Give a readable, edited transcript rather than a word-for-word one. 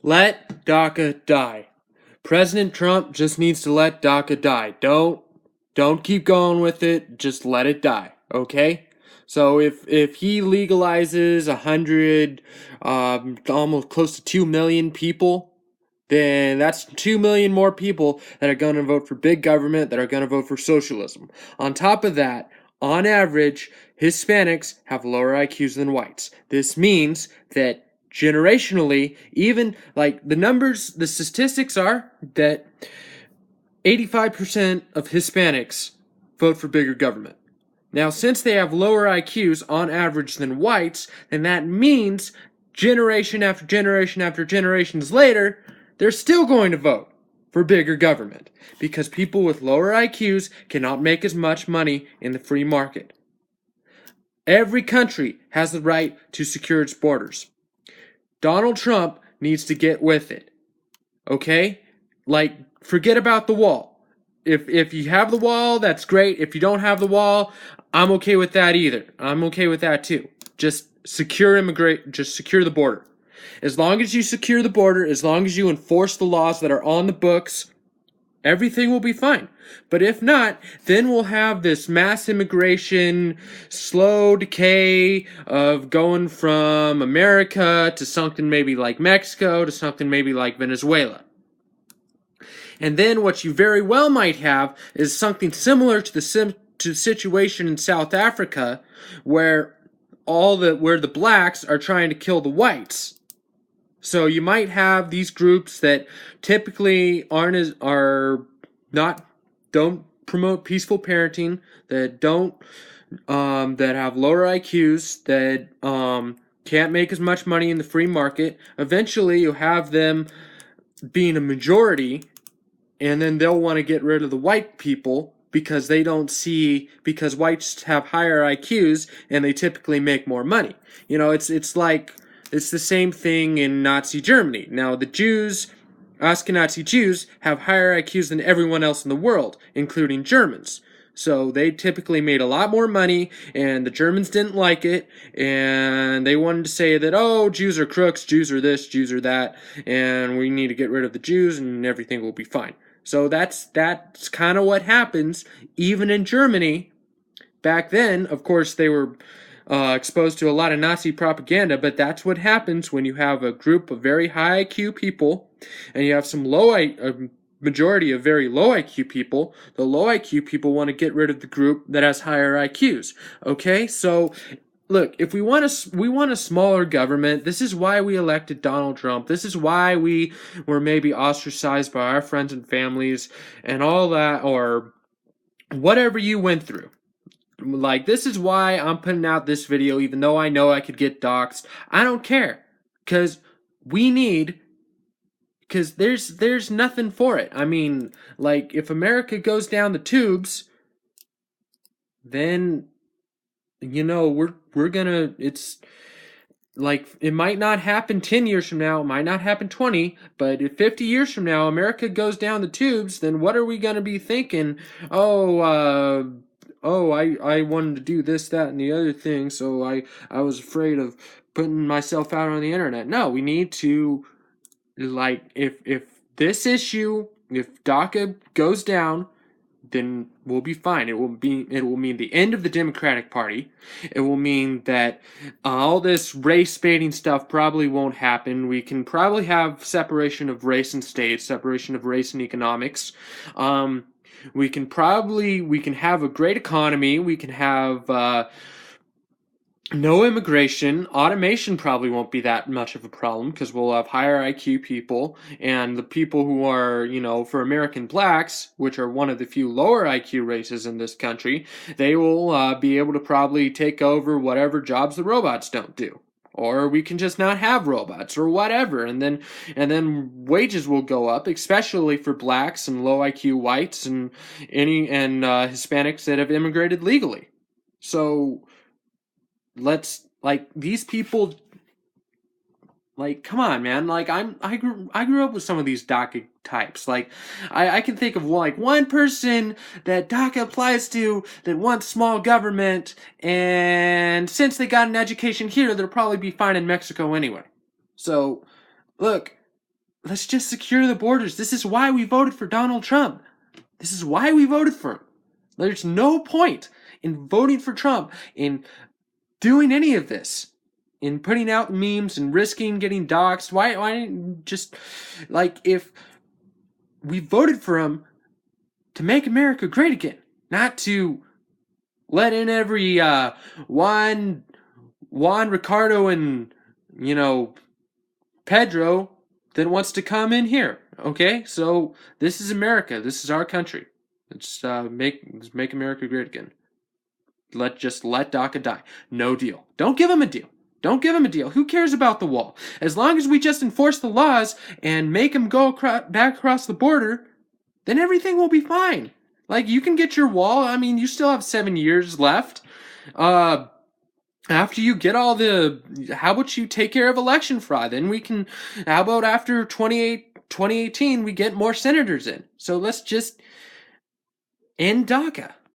Let DACA die. President Trump just needs to let DACA die. Don't keep going with it. Just let it die. Okay? So if he legalizes 100, almost close to 2 million people, then that's 2 million more people that are going to vote for big government, that are going to vote for socialism. On top of that, on average, Hispanics have lower IQs than whites. This means that generationally, even like the statistics are that 85% of Hispanics vote for bigger government. Now, since they have lower IQs on average than whites, then that means generation after generation after generations later, they're still going to vote for bigger government because people with lower IQs cannot make as much money in the free market. Every country has the right to secure its borders. Donald Trump needs to get with it. Okay? Like, forget about the wall. If you have the wall, that's great. If you don't have the wall, I'm okay with that either. I'm okay with that too. Just secure the border. As long as you secure the border, as long as you enforce the laws that are on the books, everything will be fine. But if not, then we'll have this mass immigration, slow decay of going from America to something maybe like Mexico to something maybe like Venezuela. And then what you very well might have is something similar to the situation in South Africa, where the blacks are trying to kill the whites. So you might have these groups that typically don't promote peaceful parenting, that have lower IQs, that can't make as much money in the free market. Eventually, you'll have them being a majority, and then they'll want to get rid of the white people because whites have higher IQs and they typically make more money. You know, it's the same thing in Nazi Germany. Now, the Ashkenazi Jews, have higher IQs than everyone else in the world, including Germans. So they typically made a lot more money, and the Germans didn't like it, and they wanted to say that, oh, Jews are crooks, Jews are this, Jews are that, and we need to get rid of the Jews, and everything will be fine. So that's kind of what happens, even in Germany. Back then, of course, they were exposed to a lot of Nazi propaganda, but that's what happens when you have a group of very high IQ people and you have a majority of very low IQ people. The low IQ people want to get rid of the group that has higher IQs. Okay, so look, if we want a smaller government, this is why we elected Donald Trump. This is why we were maybe ostracized by our friends and families and all that, or whatever you went through. Like, this is why I'm putting out this video, even though I know I could get doxxed. I don't care, because there's nothing for it. I mean, like, if America goes down the tubes, then, you know, it's like, it might not happen 10 years from now, it might not happen 20, but if 50 years from now America goes down the tubes, then what are we going to be thinking? I wanted to do this, that, and the other thing, so I was afraid of putting myself out on the internet. No, we need to, like, if DACA goes down, then we'll be fine. It will mean the end of the Democratic Party. It will mean that all this race baiting stuff probably won't happen. We can probably have separation of race and state, separation of race and economics. We can have a great economy. We can have no immigration. Automation probably won't be that much of a problem because we'll have higher IQ people, and the people who are, for American blacks, which are one of the few lower IQ races in this country, they will be able to probably take over whatever jobs the robots don't do. Or we can just not have robots or whatever, and then wages will go up, especially for blacks and low IQ whites and Hispanics that have immigrated legally. So these people, like, come on, man. Like, I grew up with some of these DACA types. Like, I can think of one person that DACA applies to that wants small government, and since they got an education here, they'll probably be fine in Mexico anyway. So, look, let's just secure the borders. This is why we voted for Donald Trump. This is why we voted for him. There's no point in voting for Trump, in doing any of this, in putting out memes and risking getting doxxed. Why just, like, if we voted for him to make America great again, not to let in every Juan Ricardo and, Pedro that wants to come in here. Okay, so this is America. This is our country. Let's make America great again. Let DACA die. No deal. Don't give him a deal. Don't give him a deal. Who cares about the wall? As long as we just enforce the laws and make him go back across the border, then everything will be fine. Like, you can get your wall. I mean, you still have 7 years left. After you get all how about you take care of election fraud? Then how about after 2018, we get more senators in? So let's just end DACA.